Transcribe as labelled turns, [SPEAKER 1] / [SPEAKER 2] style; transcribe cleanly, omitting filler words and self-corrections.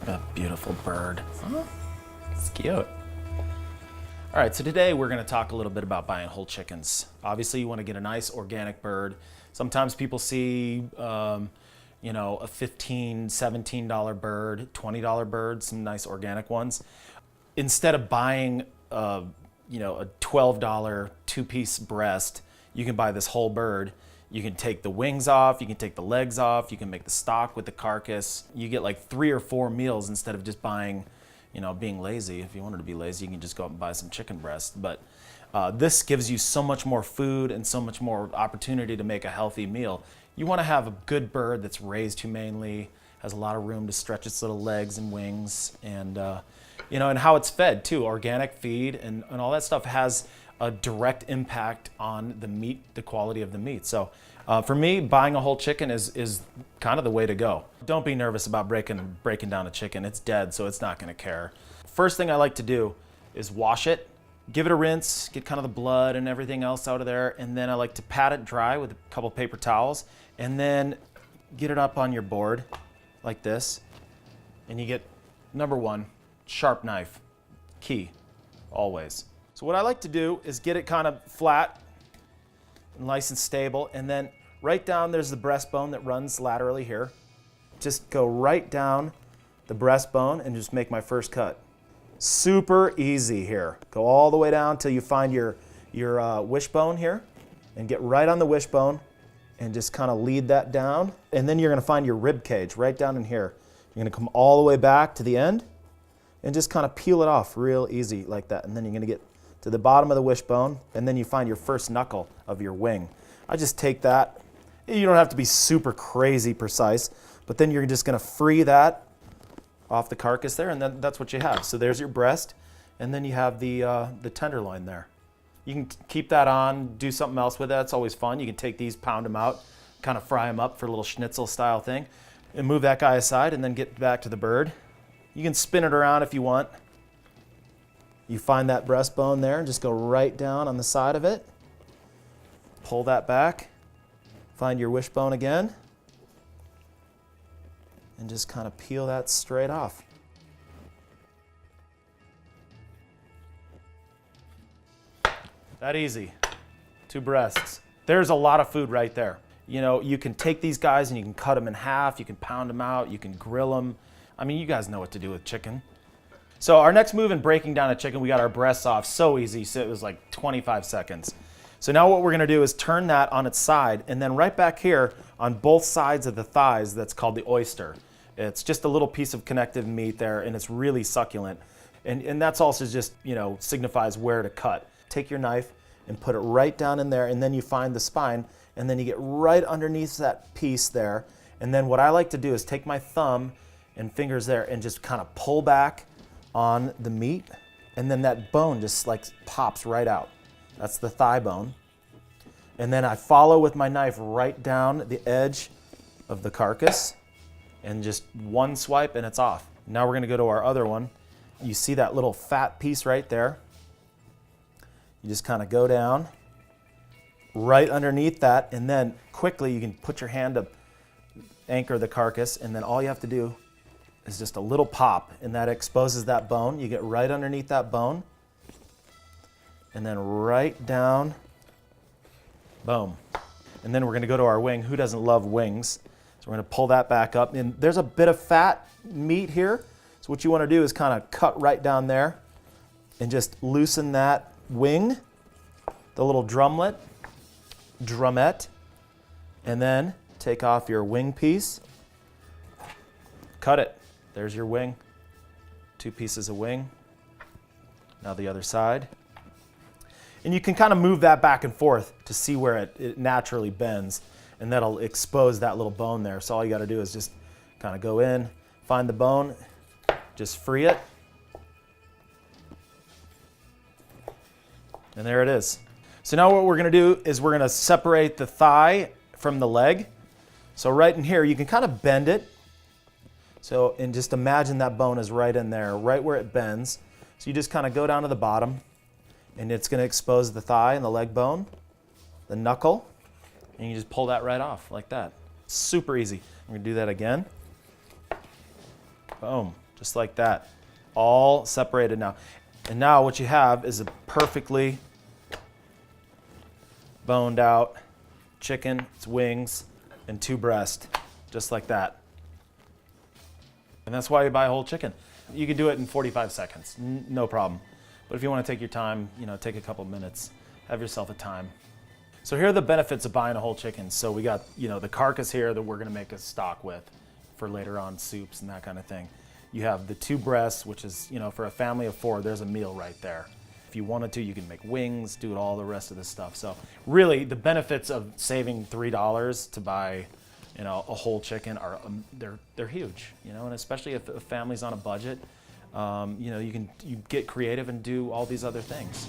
[SPEAKER 1] A beautiful bird. Huh? It's cute. All right, so today we're gonna talk a little bit about buying whole chickens. Obviously you wanna get a nice organic bird. Sometimes people see, a $15, $17 bird, $20 bird, some nice organic ones. Instead of buying a $12 two-piece breast, you can buy this whole bird. You can take the wings off, you can take the legs off, you can make the stock with the carcass. You get like 3 or 4 meals instead of just buying, being lazy. If you wanted to be lazy, you can just go out and buy some chicken breast. But this gives you so much more food and so much more opportunity to make a healthy meal. You want to have a good bird that's raised humanely, has a lot of room to stretch its little legs and wings, and and how it's fed too. Organic feed and all that stuff has a direct impact on the meat, the quality of the meat. So for me, buying a whole chicken is kind of the way to go. Don't be nervous about breaking down a chicken. It's dead, so it's not gonna care. First thing I like to do is wash it, give it a rinse, get kind of the blood and everything else out of there, and then I like to pat it dry with a couple paper towels, and then get it up on your board like this, and you get, number one, sharp knife, key, always. So what I like to do is get it kind of flat, nice and stable, and then right down there's the breastbone that runs laterally here. Just go right down the breastbone and just make my first cut. Super easy here. Go all the way down till you find your wishbone here, and get right on the wishbone and just kind of lead that down. And then you're gonna find your rib cage right down in here. You're gonna come all the way back to the end and just kind of peel it off real easy like that. And then you're gonna get to the bottom of the wishbone, and then you find your first knuckle of your wing. I just take that. You don't have to be super crazy precise, but then you're just gonna free that off the carcass there, and then that's what you have. So there's your breast, and then you have the tenderloin there. You can keep that on, do something else with that. It's always fun. You can take these, pound them out, kind of fry them up for a little schnitzel style thing, and move that guy aside, and then get back to the bird. You can spin it around if you want. You find that breastbone there and just go right down on the side of it. Pull that back. Find your wishbone again. And just kind of peel that straight off. That easy. 2 breasts. There's a lot of food right there. You can take these guys and you can cut them in half, you can pound them out, you can grill them. I mean, you guys know what to do with chicken. So our next move in breaking down a chicken, we got our breasts off so easy, so it was like 25 seconds. So now what we're gonna do is turn that on its side, and then right back here on both sides of the thighs, that's called the oyster. It's just a little piece of connective meat there, and it's really succulent. And that's also just, signifies where to cut. Take your knife and put it right down in there, and then you find the spine, and then you get right underneath that piece there. And then what I like to do is take my thumb and fingers there and just kind of pull back on the meat, and then that bone just like pops right out. That's the thigh bone. And then I follow with my knife right down the edge of the carcass, and just one swipe and it's off. Now we're gonna go to our other one. You see that little fat piece right there? You just kind of go down right underneath that, and then quickly you can put your hand to anchor the carcass, and then all you have to do is just a little pop, and that exposes that bone. You get right underneath that bone, and then right down, boom. And then we're gonna go to our wing. Who doesn't love wings? So we're gonna pull that back up, and there's a bit of fat meat here. So what you wanna do is kind of cut right down there and just loosen that wing, the little drumette, and then take off your wing piece, cut it. There's your wing, 2 pieces of wing. Now the other side. And you can kind of move that back and forth to see where it naturally bends, and that'll expose that little bone there. So all you gotta do is just kind of go in, find the bone, just free it. And there it is. So now what we're gonna do is we're gonna separate the thigh from the leg. So right in here, you can kind of bend it. So, and just imagine that bone is right in there, right where it bends. So you just kind of go down to the bottom, and it's going to expose the thigh and the leg bone, the knuckle, and you just pull that right off like that. Super easy. I'm going to do that again. Boom. just like that. All separated now. And now what you have is a perfectly boned out chicken, its wings, and 2 breasts, just like that. And that's why you buy a whole chicken. You can do it in 45 seconds, no problem. But if you want to take your time, take a couple minutes, have yourself a time. So here are the benefits of buying a whole chicken. So we got, the carcass here that we're going to make a stock with for later on soups and that kind of thing. You have the 2 breasts, which is, for a family of 4, there's a meal right there. If you wanted to, you can make wings, do all the rest of this stuff. So really, the benefits of saving $3 to buy, a whole chicken are they're huge. And especially if a family's on a budget, you get creative and do all these other things.